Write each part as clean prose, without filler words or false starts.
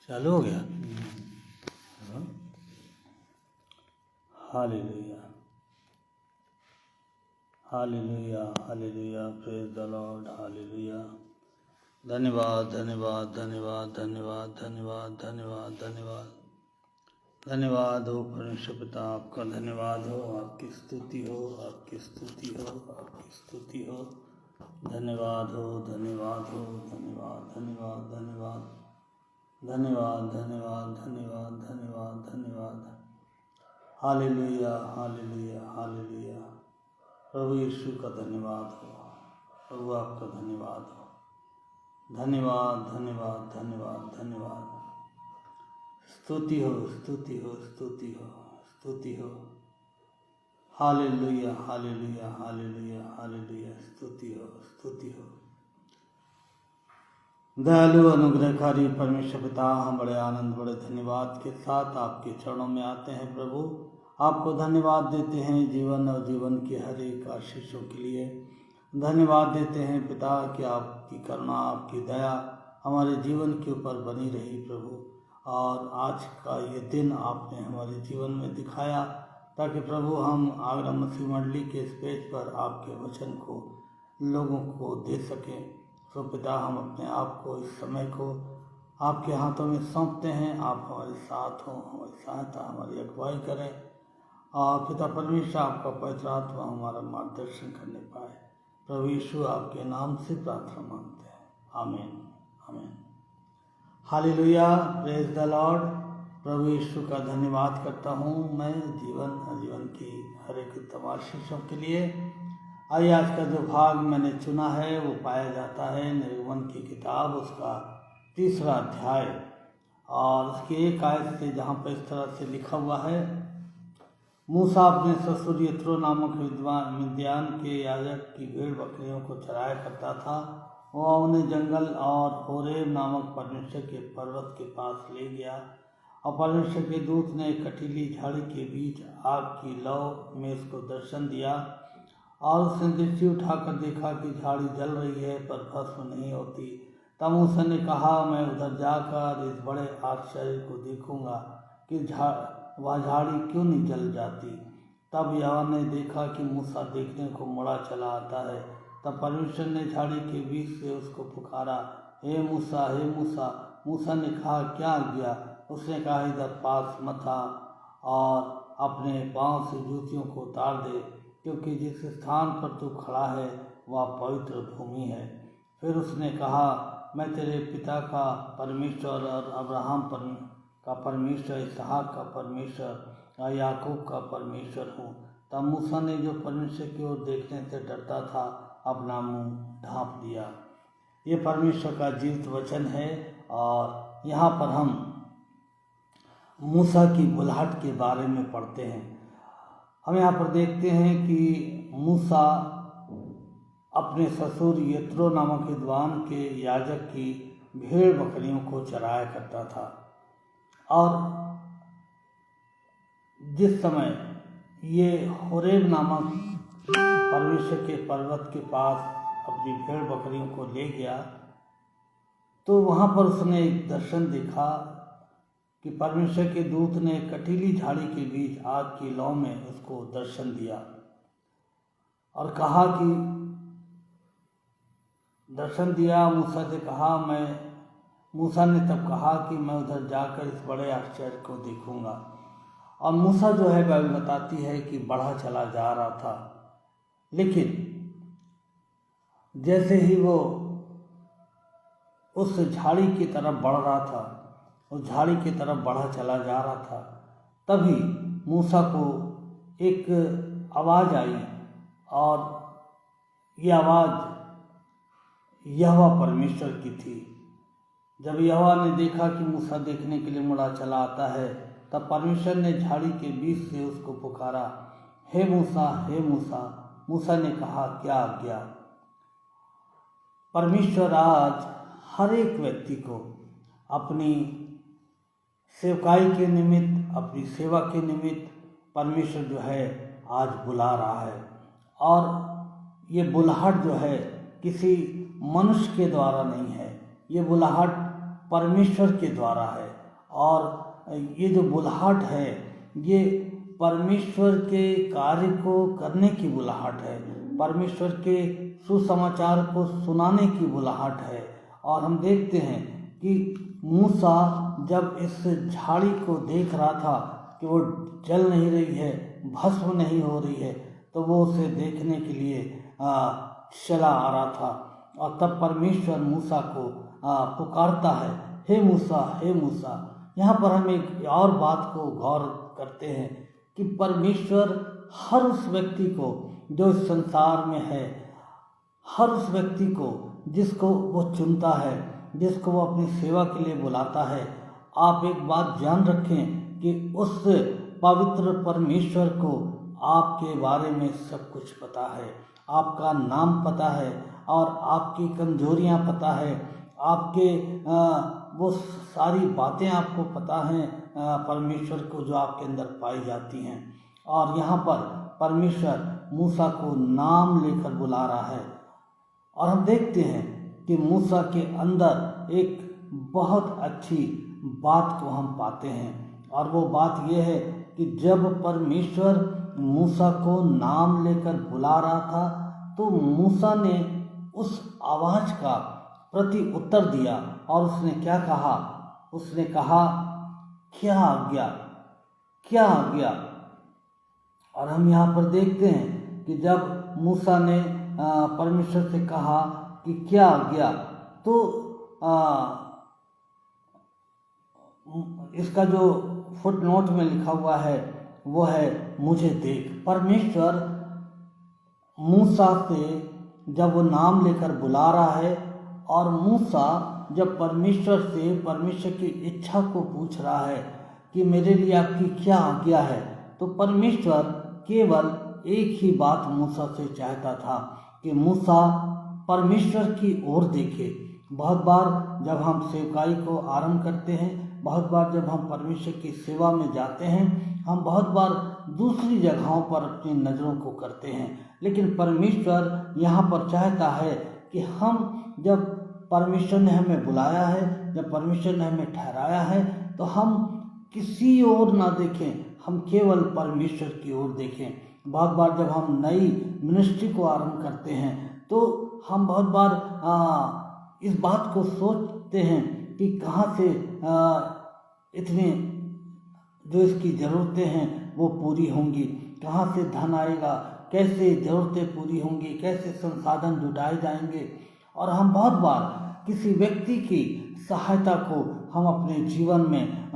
चालू हो गया। Hallelujah, hallelujah, hallelujah, praise the Lord, hallelujah. धन्यवाद, धन्यवाद, धन्यवाद, धन्यवाद, धन्यवाद, धन्यवाद, धन्यवाद, धन्यवाद हो परमेश्वर पिता, आपका धन्यवाद हो, आपकी स्तुति हो, आपकी स्तुति हो, आपकी स्तुति हो। धन्यवाद हो, धन्यवाद हो, धन्यवाद, धन्यवाद, धन्यवाद, धन्यवाद, धन्यवाद, धन्यवाद, धन्यवाद, धन्यवाद। Hallelujah, hallelujah, hallelujah. प्रभु यीशु का धन्यवाद हो, प्रभु आपका धन्यवाद हो। धन्यवाद, धन्यवाद, धन्यवाद, धन्यवाद। स्तुति हो, स्तुति हो, स्तुति हो, स्तुति हो। Hallelujah, hallelujah, hallelujah, hallelujah. स्तुति हो, स्तुति हो। दयालु अनुग्रहकारी परमेश्वर पिता, हम बड़े आनंद, बड़े धन्यवाद के साथ आपके चरणों में आते हैं प्रभु। आपको धन्यवाद देते हैं जीवन और जीवन की हर एक आशीषों के लिए। धन्यवाद देते हैं पिता कि आपकी करुणा, आपकी दया हमारे जीवन के ऊपर बनी रही प्रभु। और आज का ये दिन आपने हमारे जीवन में दिखाया ताकि प्रभु हम आगरा मसीह मंडली के स्टेज पर आपके वचन को लोगों को दे सकें। तो पिता, हम अपने आप को, इस समय को आपके हाथों में सौंपते हैं। आप हमारे साथ हों, हमारी सहायता, हमारी अगुवाई करें। और पिता परमेश्वर, आपका पवित्र आत्मा हमारा मार्गदर्शन करने पाए। प्रभु यीशु, आपके नाम से प्रार्थना मांगते हैं, आमीन, आमीन। Hallelujah, praise the Lord. प्रभु यीशु का धन्यवाद करता हूँ मैं जीवन की हर एक तमाशीषों के लिए। आइए, आज का जो भाग मैंने चुना है वो पाया जाता है निर्गमन की किताब, उसका 3रा अध्याय और उसकी 1 आयत से, जहाँ पर इस तरह से लिखा हुआ है। मूसा अपने ससुर यत्रो नामक विद्वान मिद्यान के याजक की भेड़ बकरियों को चराया करता था। वह उन्हें जंगल और होरेब नामक परमेश्वर के पर्वत के पास ले गया और परमेश्वर के दूत ने कटीली झाड़ी के बीच आग की लौ में उसको दर्शन दिया। और उसने दृष्टि उठाकर देखा कि झाड़ी जल रही है पर भस्म नहीं होती। तब मूसा ने कहा, मैं उधर जाकर इस बड़े आश्चर्य को देखूंगा कि वह झाड़ी क्यों नहीं जल जाती। तब यहोवा ने देखा कि मूसा देखने को मुड़ा चला आता है। तब परमेश्वर ने झाड़ी के बीच से उसको पुकारा, हे मूसा, हे मूसा। मूसा ने कहा, क्या आज्ञा? उसने कहा, इधर पास मत आ और अपने पांव से जूतियों को उतार दे, क्योंकि जिस स्थान पर तू खड़ा है वह पवित्र भूमि है। फिर उसने कहा, मैं तेरे पिता का परमेश्वर और अब्राहम का परमेश्वर, इसहाक का परमेश्वर और याकूब का परमेश्वर हूँ। तब मूसा ने, जो परमेश्वर की ओर देखने से डरता था, अपना मुंह ढांप लिया। ये परमेश्वर का जीवित वचन है। और यहाँ पर हम मूसा की बुलाहट के बारे में पढ़ते हैं। हम यहाँ पर देखते हैं कि मूसा अपने ससुर यत्रो नामक विद्वान के याजक की भेड़ बकरियों को चराया करता था। और जिस समय ये होरेब नामक परमेश्वर के पर्वत के पास अपनी भेड़ बकरियों को ले गया, तो वहाँ पर उसने एक दर्शन देखा कि परमेश्वर के दूत ने कटीली झाड़ी के बीच आग की लौ में उसको दर्शन दिया और कहा कि दर्शन दिया। मूसा से कहा, मूसा ने तब कहा कि मैं उधर जाकर इस बड़े आश्चर्य को देखूंगा। और मूसा जो है बाइबल बताती है कि बढ़ा चला जा रहा था, लेकिन जैसे ही वो उस झाड़ी की तरफ बढ़ रहा था, उस झाड़ी की तरफ बढ़ा चला जा रहा था, तभी मूसा को एक आवाज़ आई और ये आवाज़ यहोवा परमेश्वर की थी। जब यहोवा ने देखा कि मूसा देखने के लिए मुड़ा चला आता है, तब परमेश्वर ने झाड़ी के बीच से उसको पुकारा, हे मूसा, हे मूसा। मूसा ने कहा, क्या आज्ञा? परमेश्वर आज हर एक व्यक्ति को अपनी सेवकाई के निमित्त, अपनी सेवा के निमित्त परमेश्वर जो है आज बुला रहा है। और ये बुलाहट जो है किसी मनुष्य के द्वारा नहीं है, ये बुलाहट परमेश्वर के द्वारा है। और ये जो बुलाहट है ये परमेश्वर के कार्य को करने की बुलाहट है, परमेश्वर के सुसमाचार को सुनाने की बुलाहट है। और हम देखते हैं कि मूसा जब इस झाड़ी को देख रहा था कि वो जल नहीं रही है, भस्म नहीं हो रही है, तो वो उसे देखने के लिए चला आ रहा था। और तब परमेश्वर मूसा को पुकारता है, हे मूसा, हे मूसा। यहाँ पर हम एक और बात को गौर करते हैं कि परमेश्वर हर उस व्यक्ति को जो इस संसार में है, हर उस व्यक्ति को जिसको वो चुनता है, जिसको वो अपनी सेवा के लिए बुलाता है। आप एक बात जान रखें कि उस पवित्र परमेश्वर को आपके बारे में सब कुछ पता है, आपका नाम पता है और आपकी कमजोरियां पता है, आपके वो सारी बातें आपको पता हैं परमेश्वर को जो आपके अंदर पाई जाती हैं। और यहाँ पर परमेश्वर मूसा को नाम लेकर बुला रहा है। और हम देखते हैं कि मूसा के अंदर एक बहुत अच्छी बात को हम पाते हैं, और वो बात ये है कि जब परमेश्वर मूसा को नाम लेकर बुला रहा था तो मूसा ने उस आवाज़ का प्रति उत्तर दिया और उसने क्या कहा? उसने कहा, क्या आज्ञा, क्या आज्ञा। और हम यहाँ पर देखते हैं कि जब मूसा ने परमेश्वर से कहा कि क्या आज्ञा, तो इसका जो फुटनोट में लिखा हुआ है वो है, मुझे देख। परमेश्वर मूसा से जब वो नाम लेकर बुला रहा है और मूसा जब परमेश्वर से परमेश्वर की इच्छा को पूछ रहा है कि मेरे लिए आपकी क्या आज्ञा है, तो परमेश्वर केवल एक ही बात मूसा से चाहता था कि मूसा परमेश्वर की ओर देखे। बहुत बार जब हम सेवकाई को आरंभ करते हैं, बहुत बार जब हम परमेश्वर की सेवा में जाते हैं, हम बहुत बार दूसरी जगहों पर अपनी नज़रों को करते हैं, लेकिन परमेश्वर यहाँ पर चाहता है कि हम जब परमेश्वर ने हमें बुलाया है, जब परमेश्वर ने हमें ठहराया है, तो हम किसी और ना देखें, हम केवल परमेश्वर की ओर देखें। बहुत बार जब हम नई मिनिस्ट्री को आरंभ करते हैं तो हम बहुत बार इस बात को सोचते हैं कि कहाँ से इतने जो इसकी ज़रूरतें हैं वो पूरी होंगी, कहाँ से धन आएगा, कैसे ज़रूरतें पूरी होंगी, कैसे संसाधन जुटाए जाएंगे। और हम बहुत बार किसी व्यक्ति की सहायता को हम अपने जीवन में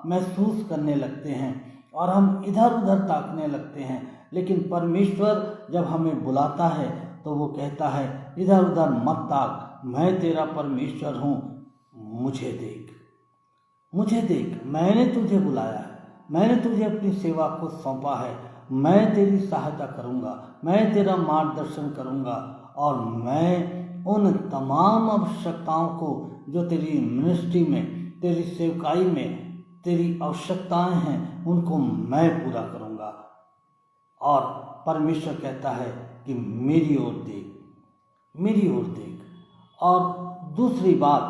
महसूस करने लगते हैं और हम इधर उधर ताकने लगते हैं, लेकिन परमेश्वर जब हमें बुलाता है तो वो कहता है, इधर उधर मत ताक, मैं तेरा परमेश्वर हूँ, मुझे देख, मुझे देख। मैंने तुझे बुलाया है, मैंने तुझे अपनी सेवा को सौंपा है, मैं तेरी सहायता करूँगा, मैं तेरा मार्गदर्शन करूँगा और मैं उन तमाम आवश्यकताओं को जो तेरी मिनिस्ट्री में, तेरी सेवकाई में तेरी आवश्यकताएं हैं, उनको मैं पूरा करूँगा। और परमेश्वर कहता है कि मेरी ओर देख, मेरी ओर देख। और दूसरी बात,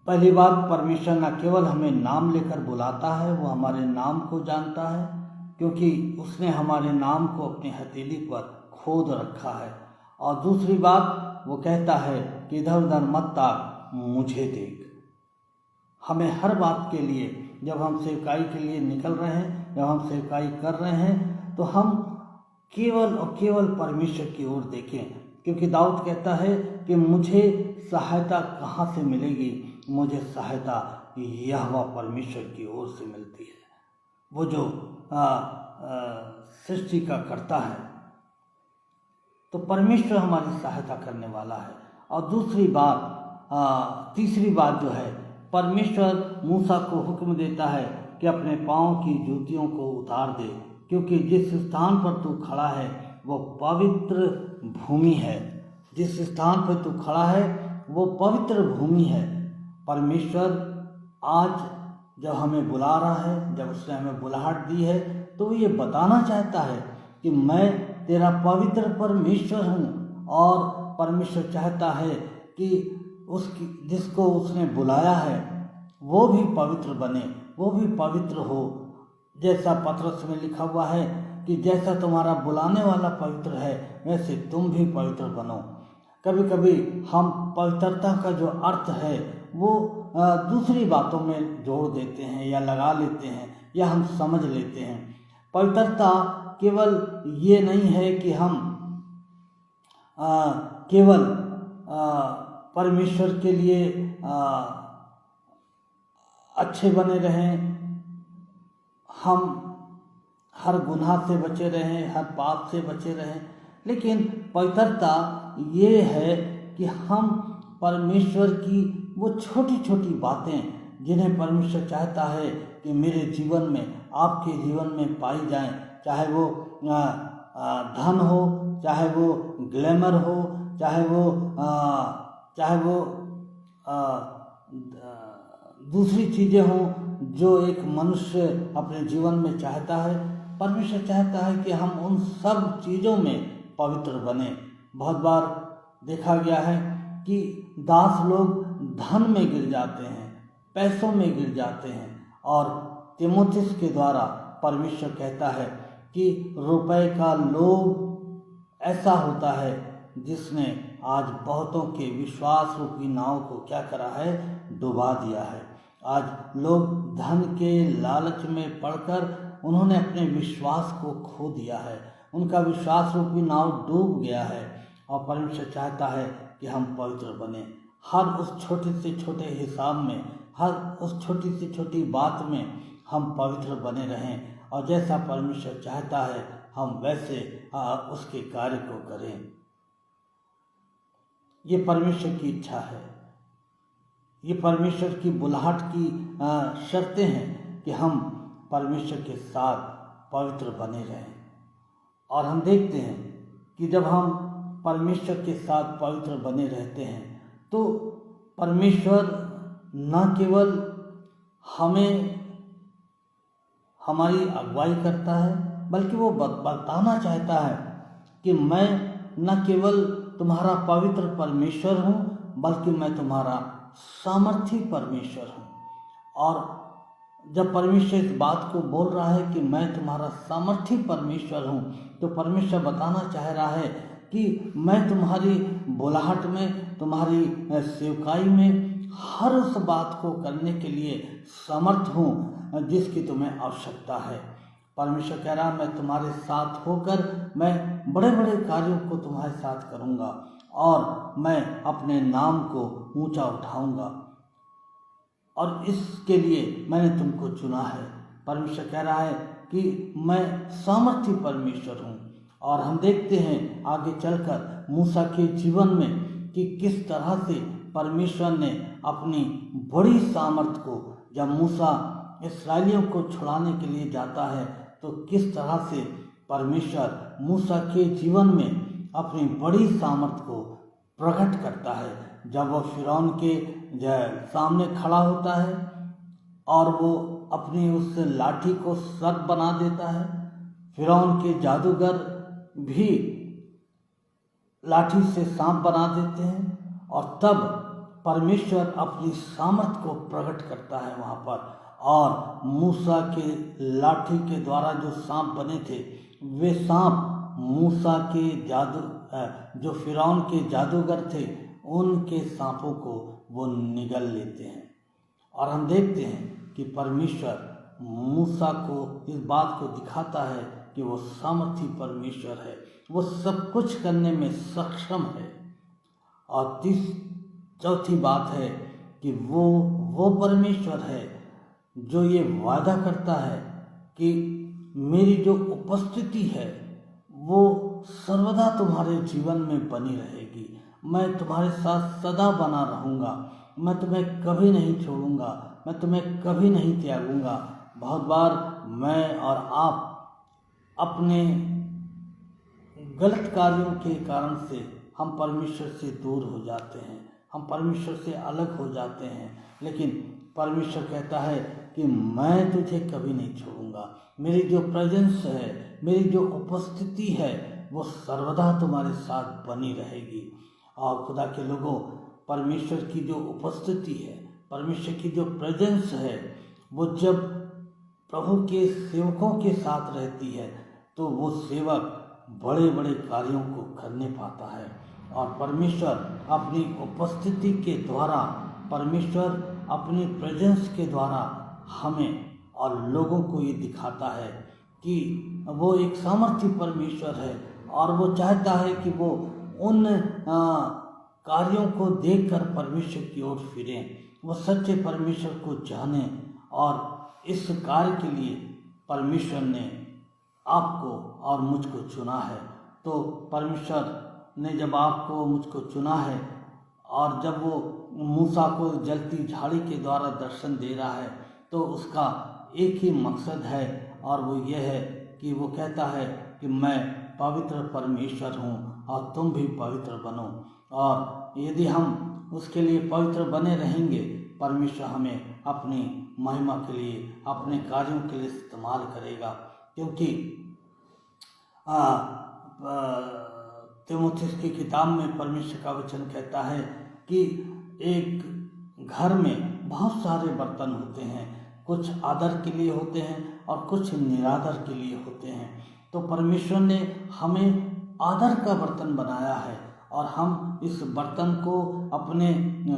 पहली बात, परमेश्वर न केवल हमें नाम लेकर बुलाता है, वो हमारे नाम को जानता है, क्योंकि उसने हमारे नाम को अपनी हथेली पर खोद रखा है। और दूसरी बात, वो कहता है कि इधर उधर मत ताक, मुझे देख। हमें हर बात के लिए, जब हम सेवकाई के लिए निकल रहे हैं, जब हम सेवकाई कर रहे हैं, तो हम केवल और केवल परमेश्वर की ओर देखें, क्योंकि दाऊद कहता है कि मुझे सहायता कहाँ से मिलेगी? मुझे सहायता यहोवा परमेश्वर की ओर से मिलती है, वो जो सृष्टि का कर्ता है। तो परमेश्वर हमारी सहायता करने वाला है। और दूसरी बात, तीसरी बात जो है, परमेश्वर मूसा को हुक्म देता है कि अपने पाँव की जूतियों को उतार दे, क्योंकि जिस स्थान पर तू खड़ा है वो पवित्र भूमि है। जिस स्थान पर तू खड़ा है वो पवित्र भूमि है। परमेश्वर आज जब हमें बुला रहा है, जब उसने हमें बुलाहट दी है, तो वो ये बताना चाहता है कि मैं तेरा पवित्र परमेश्वर हूँ। और परमेश्वर चाहता है कि उसकी जिसको उसने बुलाया है वो भी पवित्र बने, वो भी पवित्र हो। जैसा पत्रस में लिखा हुआ है कि जैसा तुम्हारा बुलाने वाला पवित्र है वैसे तुम भी पवित्र बनो। कभी कभी हम पवित्रता का जो अर्थ है वो दूसरी बातों में जोड़ देते हैं या लगा लेते हैं या हम समझ लेते हैं। पवित्रता केवल ये नहीं है कि हम केवल परमेश्वर के लिए अच्छे बने रहें, हम हर गुनाह से बचे रहें, हर पाप से बचे रहें, लेकिन पवित्रता ये है कि हम परमेश्वर की वो छोटी छोटी बातें जिन्हें परमेश्वर चाहता है कि मेरे जीवन में, आपके जीवन में पाई जाएं, चाहे वो धन हो, चाहे वो ग्लैमर हो, चाहे वो दूसरी चीज़ें हों जो एक मनुष्य अपने जीवन में चाहता है। परमेश्वर चाहता है कि हम उन सब चीज़ों में पवित्र बने। बहुत बार देखा गया है कि दास लोग धन में गिर जाते हैं, पैसों में गिर जाते हैं, और तीमुथियुस के द्वारा परमेश्वर कहता है कि रुपए का लोभ ऐसा होता है जिसने आज बहुतों के विश्वास रूपी नाव को क्या करा है, डुबा दिया है। आज लोग धन के लालच में पड़कर उन्होंने अपने विश्वास को खो दिया है, उनका विश्वास रूपी नाव डूब गया है। और परमेश्वर चाहता है कि हम पवित्र बने, हर उस छोटे से छोटे हिसाब में, हर उस छोटी से छोटी बात में हम पवित्र बने रहें, और जैसा परमेश्वर चाहता है हम वैसे उसके कार्य को करें। ये परमेश्वर की इच्छा है, ये परमेश्वर की बुलाहट की शर्तें हैं कि हम परमेश्वर के साथ पवित्र बने रहें। और हम देखते हैं कि जब हम परमेश्वर के साथ पवित्र बने रहते हैं तो परमेश्वर न केवल हमें हमारी अगुवाई करता है, बल्कि वो बताना चाहता है कि मैं न केवल तुम्हारा पवित्र परमेश्वर हूँ, बल्कि मैं तुम्हारा सामर्थी परमेश्वर हूँ। और जब परमेश्वर इस बात को बोल रहा है कि मैं तुम्हारा सामर्थी परमेश्वर हूँ, तो परमेश्वर बताना चाह रहा है कि मैं तुम्हारी बुलाहट में, तुम्हारी सेवकाई में हर उस बात को करने के लिए समर्थ हूँ जिसकी तुम्हें आवश्यकता है। परमेश्वर कह रहा है मैं तुम्हारे साथ होकर मैं बड़े बड़े कार्यों को तुम्हारे साथ करूँगा और मैं अपने नाम को ऊंचा उठाऊँगा, और इसके लिए मैंने तुमको चुना है। परमेश्वर कह रहा है कि मैं सामर्थी परमेश्वर हूँ। और हम देखते हैं आगे चलकर मूसा के जीवन में कि किस तरह से परमेश्वर ने अपनी बड़ी सामर्थ को, जब मूसा इस्राएलियों को छुड़ाने के लिए जाता है तो किस तरह से परमेश्वर मूसा के जीवन में अपनी बड़ी सामर्थ को प्रकट करता है। जब वो फिरौन के सामने खड़ा होता है और वो अपनी उस लाठी को सर्प बना देता है, फिरौन के जादूगर भी लाठी से सांप बना देते हैं, और तब परमेश्वर अपनी सामर्थ को प्रकट करता है वहाँ पर। और मूसा के लाठी के द्वारा जो सांप बने थे वे सांप मूसा के जो फिरौन के जादूगर थे उनके सांपों को वो निगल लेते हैं। और हम देखते हैं कि परमेश्वर मूसा को इस बात को दिखाता है कि वो सामर्थी परमेश्वर है, वो सब कुछ करने में सक्षम है। और चौथी बात है कि वो परमेश्वर है जो ये वादा करता है कि मेरी जो उपस्थिति है वो सर्वदा तुम्हारे जीवन में बनी रहेगी, मैं तुम्हारे साथ सदा बना रहूँगा, मैं तुम्हें कभी नहीं छोड़ूंगा, मैं तुम्हें कभी नहीं त्यागूंगा। बहुत बार मैं और आप अपने गलत कार्यों के कारण से हम परमेश्वर से दूर हो जाते हैं, हम परमेश्वर से अलग हो जाते हैं, लेकिन परमेश्वर कहता है कि मैं तुझे कभी नहीं छोड़ूंगा। मेरी जो प्रेजेंस है, मेरी जो उपस्थिति है वो सर्वदा तुम्हारे साथ बनी रहेगी। और खुदा के लोगों, परमेश्वर की जो उपस्थिति है, परमेश्वर की जो प्रेजेंस है, वो जब प्रभु के सेवकों के साथ रहती है तो वो सेवक बड़े बड़े कार्यों को करने पाता है। और परमेश्वर अपनी उपस्थिति के द्वारा, परमेश्वर अपनी प्रेजेंस के द्वारा हमें और लोगों को ये दिखाता है कि वो एक सामर्थी परमेश्वर है। और वो चाहता है कि वो उन कार्यों को देखकर परमेश्वर की ओर फिरें, वो सच्चे परमेश्वर को जाने। और इस कार्य के लिए परमेश्वर ने आपको और मुझको चुना है। तो परमेश्वर ने जब आपको मुझको चुना है और जब वो मूसा को जलती झाड़ी के द्वारा दर्शन दे रहा है, तो उसका एक ही मकसद है, और वो ये है कि वो कहता है कि मैं पवित्र परमेश्वर हूँ और तुम भी पवित्र बनो। और यदि हम उसके लिए पवित्र बने रहेंगे, परमेश्वर हमें अपनी महिमा के लिए, अपने कार्यों के लिए इस्तेमाल करेगा। क्योंकि तीमुथियुस की किताब में परमेश्वर का वचन कहता है कि एक घर में बहुत सारे बर्तन होते हैं, कुछ आदर के लिए होते हैं और कुछ निरादर के लिए होते हैं। तो परमेश्वर ने हमें आदर का बर्तन बनाया है, और हम इस बर्तन को अपने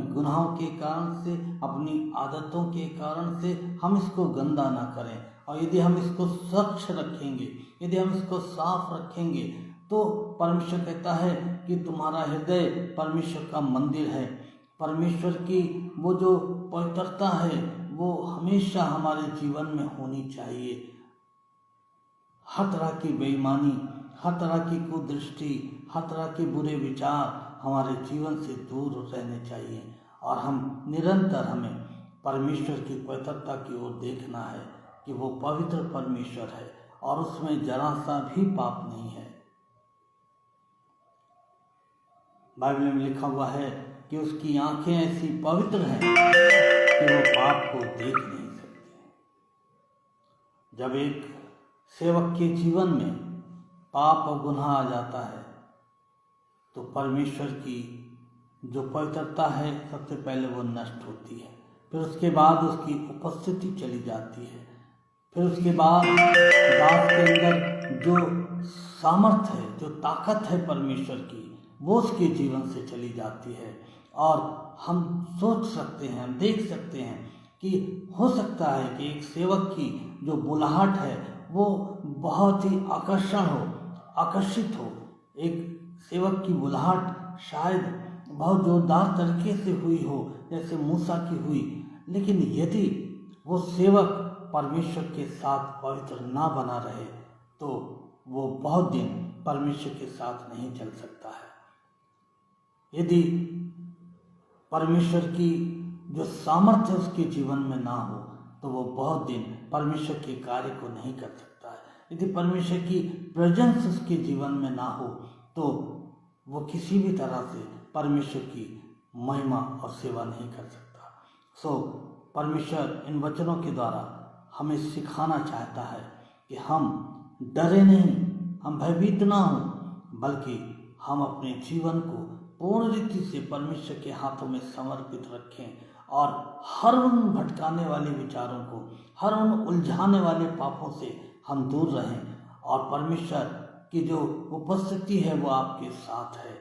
गुनाहों के कारण से, अपनी आदतों के कारण से हम इसको गंदा ना करें। और यदि हम इसको स्वच्छ रखेंगे, यदि हम इसको साफ रखेंगे, तो परमेश्वर कहता है कि तुम्हारा हृदय परमेश्वर का मंदिर है। परमेश्वर की वो जो पवित्रता है वो हमेशा हमारे जीवन में होनी चाहिए। हर तरह की बेईमानी, हर तरह की कुदृष्टि, हर तरह के बुरे विचार हमारे जीवन से दूर रहने चाहिए। और हम निरंतर, हमें परमेश्वर की पवित्रता की ओर देखना है कि वो पवित्र परमेश्वर है और उसमें जरा सा भी पाप नहीं है। बाइबल में लिखा हुआ है कि उसकी आंखें ऐसी पवित्र हैं कि वो पाप को देख नहीं सकते। जब एक सेवक के जीवन में पाप और गुनाह आ जाता है, तो परमेश्वर की जो पवित्रता है सबसे पहले वो नष्ट होती है। फिर उसके बाद उसकी उपस्थिति चली जाती है। फिर उसके बाद दास के अंदर जो सामर्थ्य है, जो ताकत है परमेश्वर की, वो उसके जीवन से चली जाती है। और हम सोच सकते हैं, हम देख सकते हैं कि हो सकता है कि एक सेवक की जो बुलाहट है वो बहुत ही आकर्षित हो। एक सेवक की बुलाहट शायद बहुत जोरदार तरीके से हुई हो, जैसे मूसा की हुई, लेकिन यदि वो सेवक परमेश्वर के साथ पवित्र ना बना रहे तो वो बहुत दिन परमेश्वर के साथ नहीं चल सकता है। यदि परमेश्वर की जो सामर्थ्य उसके जीवन में ना हो तो वो बहुत दिन परमेश्वर के कार्य को नहीं कर सकता है। यदि परमेश्वर की प्रेजेंस उसके जीवन में ना हो तो वो किसी भी तरह से परमेश्वर की महिमा और सेवा नहीं कर सकता। सो परमेश्वर इन वचनों के द्वारा हमें सिखाना चाहता है कि हम डरे नहीं, हम भयभीत ना हों, बल्कि हम अपने जीवन को पूर्ण रीति से परमेश्वर के हाथों में समर्पित रखें और हर उन भटकाने वाले विचारों को, हर उन उलझाने वाले पापों से हम दूर रहें। और परमेश्वर की जो उपस्थिति है वो आपके साथ है,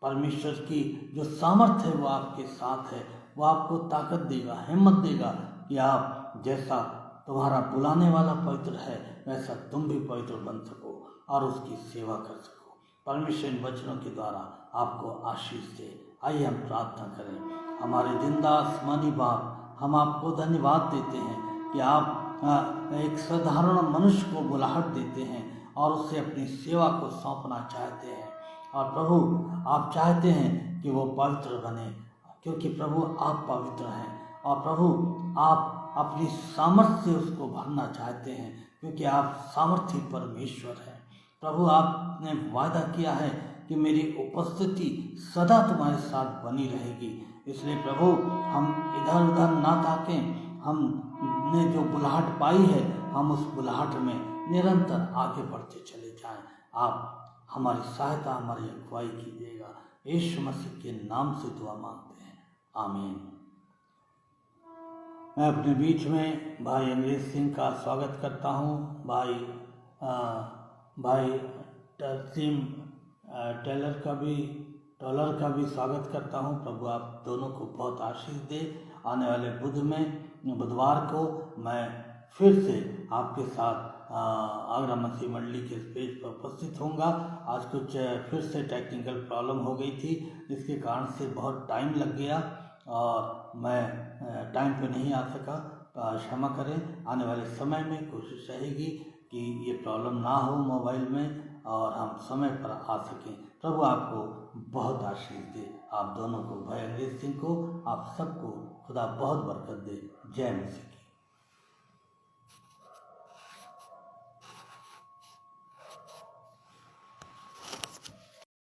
परमेश्वर की जो सामर्थ्य है वो आपके साथ है। वो आपको ताकत देगा, हिम्मत देगा कि आप जैसा तुम्हारा बुलाने वाला पवित्र है वैसा तुम भी पवित्र बन सको और उसकी सेवा कर सको। परमेश्वर इन वचनों के द्वारा आपको आशीष दे। आइए हम प्रार्थना करें। हमारे जिंदा आसमानी बाप, हम आपको धन्यवाद देते हैं कि आप एक साधारण मनुष्य को बुलाहट देते हैं और उससे अपनी सेवा को सौंपना चाहते हैं। और प्रभु, आप चाहते हैं कि वो पवित्र बने, क्योंकि प्रभु आप पवित्र हैं। और प्रभु, आप अपनी सामर्थ्य से उसको भरना चाहते हैं, क्योंकि आप सामर्थी परमेश्वर हैं। प्रभु, आपने वादा किया है कि मेरी उपस्थिति सदा तुम्हारे साथ बनी रहेगी। इसलिए प्रभु, हम इधर उधर ना ताकें, हमने जो बुलाहट पाई है हम उस बुलाहट में निरंतर आगे बढ़ते चले जाएं। आप हमारी सहायता, हमारी अगुवाई कीजिएगा। यीशु मसीह के नाम से दुआ मांगते हैं, आमीन। मैं अपने बीच में भाई अंग्रेज सिंह का स्वागत करता हूँ। भाई तरसीम टॉलर का भी स्वागत करता हूँ। प्रभु आप दोनों को बहुत आशीष दे। आने वाले बुधवार को मैं फिर से आपके साथ आगरा मसीह मंडली के स्टेज पर उपस्थित होऊंगा। आज कुछ फिर से टेक्निकल प्रॉब्लम हो गई थी, जिसके कारण से बहुत टाइम लग गया और मैं टाइम पे नहीं आ सका। क्षमा करें। आने वाले समय में कोशिश रहेगी कि ये प्रॉब्लम ना हो मोबाइल में और हम समय पर आ सकें। प्रभु आपको बहुत आशीष दे। आप दोनों को, भाई अंग्रेज सिंह को, आप सबको खुदा बहुत बरकत दे। जय मसीह।